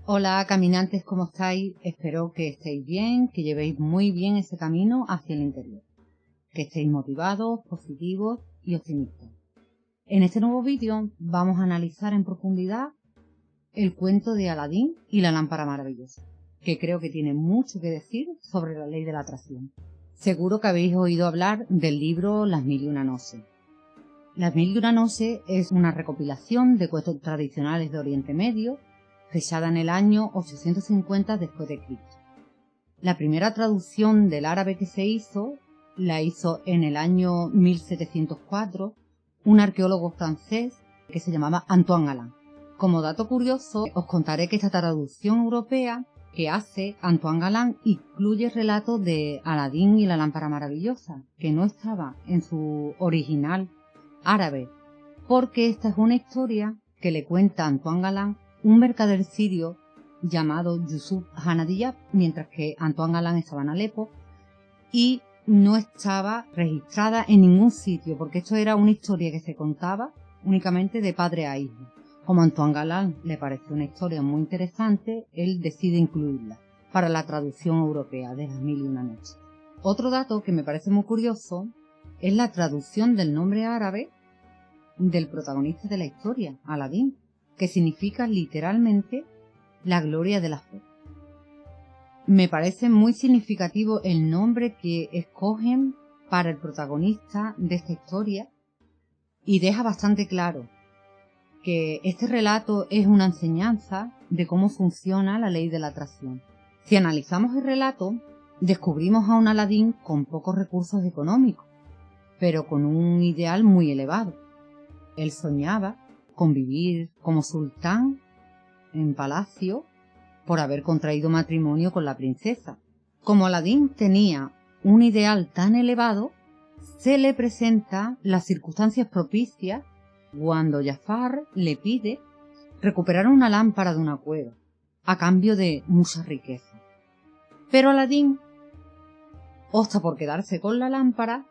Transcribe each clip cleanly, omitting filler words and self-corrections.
Hola caminantes, ¿cómo estáis? Espero que estéis bien, que llevéis muy bien ese camino hacia el interior, que estéis motivados, positivos y optimistas. En este nuevo vídeo vamos a analizar en profundidad el cuento de Aladín y la lámpara maravillosa, que creo que tiene mucho que decir sobre la ley de la atracción. Seguro que habéis oído hablar del libro Las Mil y una Noches. Las Mil y una Noches es una recopilación de cuentos tradicionales de Oriente Medio, fechada en el año 850 después de Cristo. La primera traducción del árabe que se hizo, la hizo en el año 1704 un arqueólogo francés que se llamaba Antoine Galland. Como dato curioso, os contaré que esta traducción europea que hace Antoine Galland incluye el relato de Aladín y la lámpara maravillosa, que no estaba en su original árabe, porque esta es una historia que le cuenta Antoine Galland un mercader sirio llamado Yusuf Hanadiyab, mientras que Antoine Galland estaba en Alepo y no estaba registrada en ningún sitio, porque esto era una historia que se contaba únicamente de padre a hijo. Como a Antoine Galland le pareció una historia muy interesante, él decide incluirla para la traducción europea de Las Mil y una Noches. Otro dato que me parece muy curioso es la traducción del nombre árabe del protagonista de la historia, Aladín, que significa literalmente la gloria de la fe. Me parece muy significativo el nombre que escogen para el protagonista de esta historia y deja bastante claro que este relato es una enseñanza de cómo funciona la ley de la atracción. Si analizamos el relato, descubrimos a un Aladín con pocos recursos económicos, pero con un ideal muy elevado. Él soñaba con vivir como sultán en palacio por haber contraído matrimonio con la princesa. Como Aladín tenía un ideal tan elevado, se le presenta las circunstancias propicias cuando Jafar le pide recuperar una lámpara de una cueva a cambio de mucha riqueza. Pero Aladín opta por quedarse con la lámpara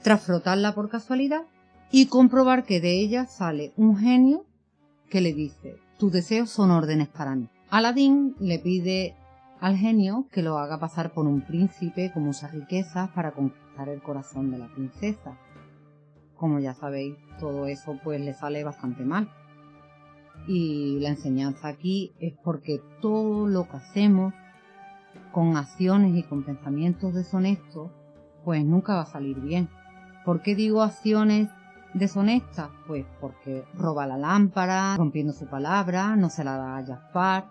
tras frotarla por casualidad y comprobar que de ella sale un genio que le dice: tus deseos son órdenes para mí. Aladín le pide al genio que lo haga pasar por un príncipe con muchas riquezas para conquistar el corazón de la princesa. Como ya sabéis, todo eso pues le sale bastante mal. Y la enseñanza aquí es porque todo lo que hacemos con acciones y con pensamientos deshonestos pues nunca va a salir bien. ¿Por qué digo acciones deshonestas? Pues porque roba la lámpara, rompiendo su palabra, no se la da a Jafar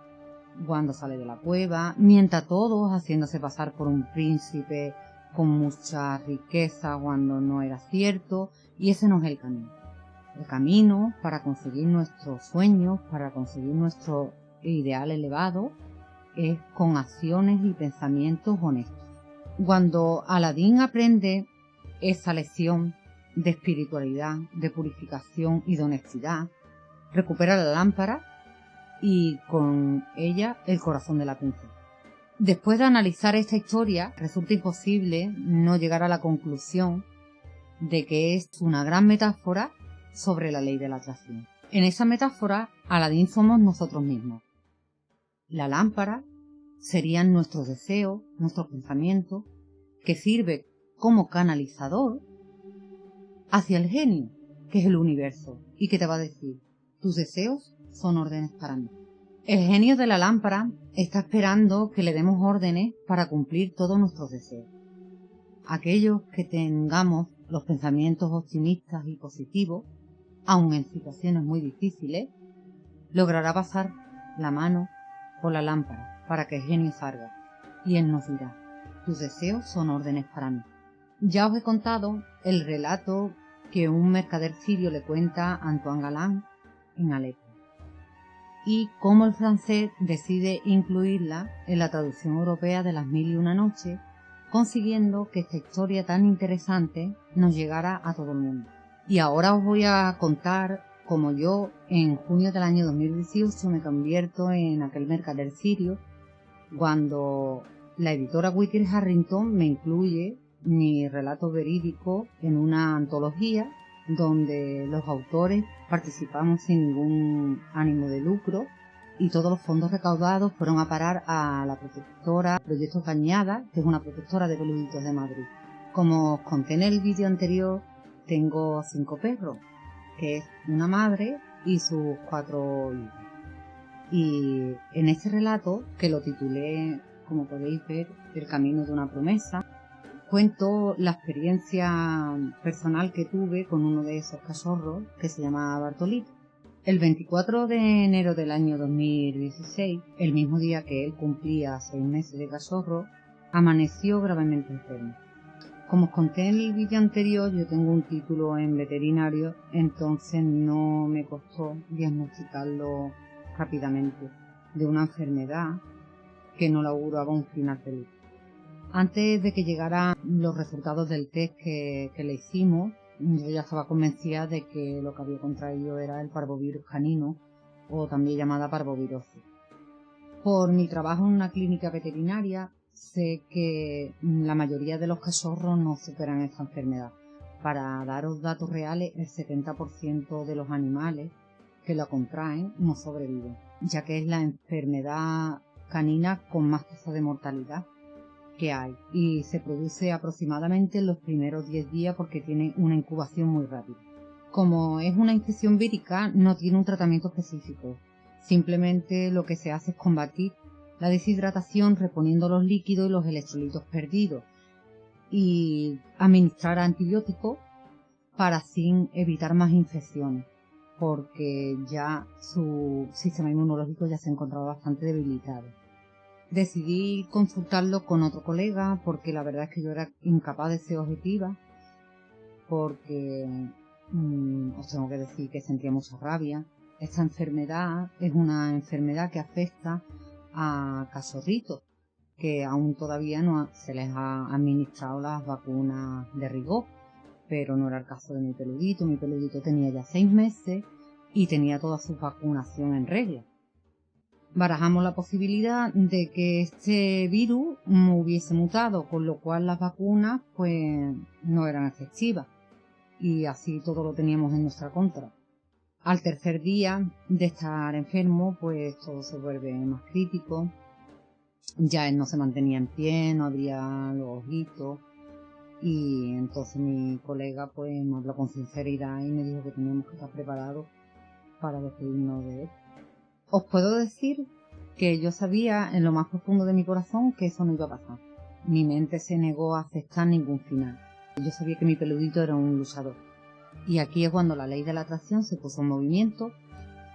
cuando sale de la cueva, miente a todos haciéndose pasar por un príncipe con mucha riqueza cuando no era cierto, y ese no es el camino. El camino para conseguir nuestros sueños, para conseguir nuestro ideal elevado, es con acciones y pensamientos honestos. Cuando Aladín aprende esa lección de espiritualidad, de purificación y de honestidad, recupera la lámpara y con ella el corazón de la princesa. Después de analizar esta historia, resulta imposible no llegar a la conclusión de que es una gran metáfora sobre la ley de la atracción. En esa metáfora, Aladín somos nosotros mismos. La lámpara serían nuestros deseos, nuestros pensamientos, que sirve como canalizador hacia el genio, que es el universo, y que te va a decir: tus deseos son órdenes para mí. El genio de la lámpara está esperando que le demos órdenes para cumplir todos nuestros deseos. Aquellos que tengamos los pensamientos optimistas y positivos, aun en situaciones muy difíciles, logrará pasar la mano por la lámpara para que el genio salga, y él nos dirá: tus deseos son órdenes para mí. Ya os he contado el relato que un mercader sirio le cuenta a Antoine Galland en Alepo, y cómo el francés decide incluirla en la traducción europea de Las Mil y una Noches, consiguiendo que esta historia tan interesante nos llegara a todo el mundo. Y ahora os voy a contar cómo yo, en junio del año 2018, me convierto en aquel mercader sirio, cuando la editora Wither Harrington me incluye mi relato verídico en una antología donde los autores participamos sin ningún ánimo de lucro y todos los fondos recaudados fueron a parar a la protectora Proyecto Cañada, que es una protectora de peluditos de Madrid. Como os conté en el vídeo anterior, tengo 5 perros, que es una madre y sus 4 hijos. Y en este relato, que lo titulé, como podéis ver, El camino de una promesa, cuento la experiencia personal que tuve con uno de esos cachorros que se llama Bartolito. El 24 de enero del año 2016, el mismo día que él cumplía 6 meses de cachorro, amaneció gravemente enfermo. Como os conté en el vídeo anterior, yo tengo un título en veterinario, entonces no me costó diagnosticarlo rápidamente de una enfermedad que no le auguraba un final feliz. Antes de que llegaran los resultados del test que le hicimos, yo ya estaba convencida de que lo que había contraído era el parvovirus canino, o también llamada parvovirosis. Por mi trabajo en una clínica veterinaria, sé que la mayoría de los cachorros no superan esta enfermedad. Para daros datos reales, el 70% de los animales que la contraen no sobreviven, ya que es la enfermedad canina con más tasa de mortalidad que hay, y se produce aproximadamente en los primeros 10 días porque tiene una incubación muy rápida. Como es una infección vírica, no tiene un tratamiento específico. Simplemente lo que se hace es combatir la deshidratación reponiendo los líquidos y los electrolitos perdidos y administrar antibióticos para así evitar más infecciones, porque ya su sistema inmunológico ya se encontraba bastante debilitado. Decidí consultarlo con otro colega porque la verdad es que yo era incapaz de ser objetiva, porque os tengo que decir que sentía mucha rabia. Esta enfermedad es una enfermedad que afecta a cachorritos que aún todavía no se les ha administrado las vacunas de rigor, pero no era el caso de mi peludito. Mi peludito tenía ya 6 meses y tenía toda su vacunación en regla. Barajamos la posibilidad de que este virus hubiese mutado, con lo cual las vacunas pues no eran efectivas y así todo lo teníamos en nuestra contra. Al tercer día de estar enfermo, pues todo se vuelve más crítico. Ya él no se mantenía en pie, no abría los ojitos, y entonces mi colega pues me habló con sinceridad y me dijo que teníamos que estar preparados para despedirnos de él. Os puedo decir que yo sabía en lo más profundo de mi corazón que eso no iba a pasar. Mi mente se negó a aceptar ningún final. Yo sabía que mi peludito era un luchador. Y aquí es cuando la ley de la atracción se puso en movimiento,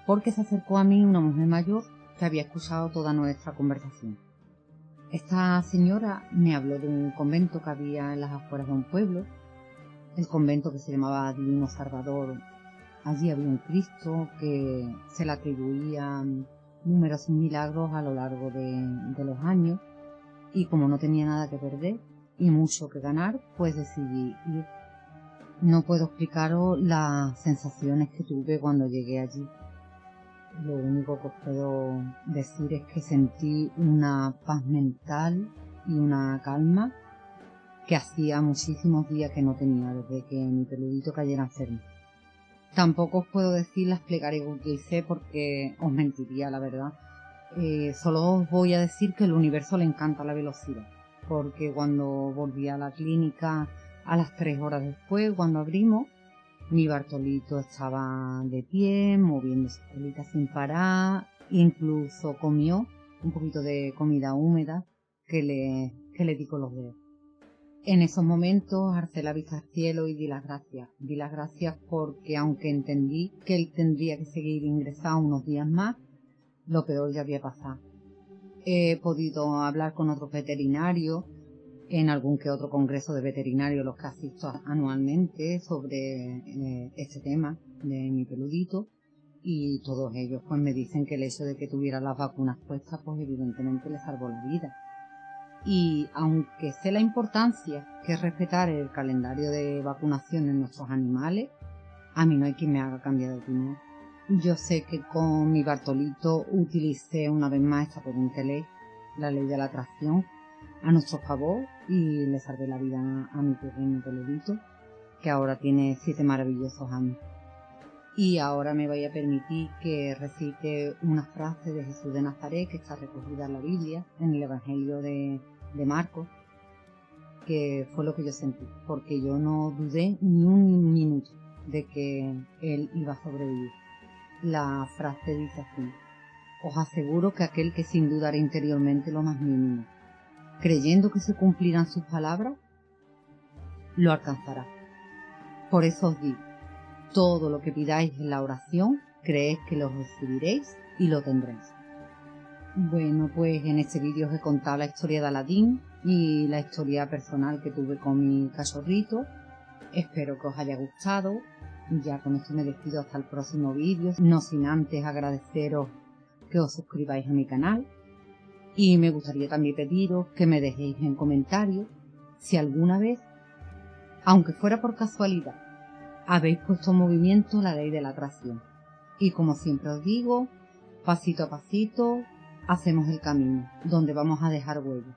porque se acercó a mí una mujer mayor que había escuchado toda nuestra conversación. Esta señora me habló de un convento que había en las afueras de un pueblo, el convento que se llamaba Divino Salvador. Allí había un Cristo que se le atribuían numerosos milagros a lo largo de los años, y como no tenía nada que perder y mucho que ganar, pues decidí ir. No puedo explicaros las sensaciones que tuve cuando llegué allí. Lo único que os puedo decir es que sentí una paz mental y una calma que hacía muchísimos días que no tenía desde que mi peludito cayera enfermo. Tampoco os puedo decir las plegarias que utilicé porque os mentiría, la verdad. Solo os voy a decir que al universo le encanta la velocidad, porque cuando volví a la clínica a las 3 horas después, cuando abrimos, mi Bartolito estaba de pie, moviendo su colita sin parar, incluso comió un poquito de comida húmeda que le di con los dedos. En esos momentos alcé la vista al cielo y di las gracias. Di las gracias porque, aunque entendí que él tendría que seguir ingresado unos días más, lo peor ya había pasado. He podido hablar con otros veterinarios en algún que otro congreso de veterinarios, los que asisto anualmente, sobre este tema de mi peludito, y todos ellos pues me dicen que el hecho de que tuviera las vacunas puestas pues evidentemente le salvó la vida. Y aunque sé la importancia que es respetar el calendario de vacunación en nuestros animales, a mí no hay quien me haga cambiar de opinión. Yo sé que con mi Bartolito utilicé una vez más esta potente ley, la ley de la atracción, a nuestro favor, y le salvé la vida a mi pequeño peludito, que ahora tiene 7 maravillosos años. Y ahora me voy a permitir que recite una frase de Jesús de Nazaret que está recogida en la Biblia, en el Evangelio de Marcos, que fue lo que yo sentí, porque yo no dudé ni un minuto de que él iba a sobrevivir. La frase dice así: os aseguro que aquel que sin dudar interiormente lo más mínimo, creyendo que se cumplirán sus palabras, lo alcanzará. Por eso os digo, todo lo que pidáis en la oración, creed que lo recibiréis y lo tendréis. Bueno, pues en este vídeo os he contado la historia de Aladín y la historia personal que tuve con mi cachorrito. Espero que os haya gustado. Ya con esto me despido hasta el próximo vídeo, no sin antes agradeceros que os suscribáis a mi canal. Y me gustaría también pediros que me dejéis en comentarios si alguna vez, aunque fuera por casualidad, habéis puesto en movimiento la ley de la atracción. Y como siempre os digo, pasito a pasito hacemos el camino, donde vamos a dejar huellas.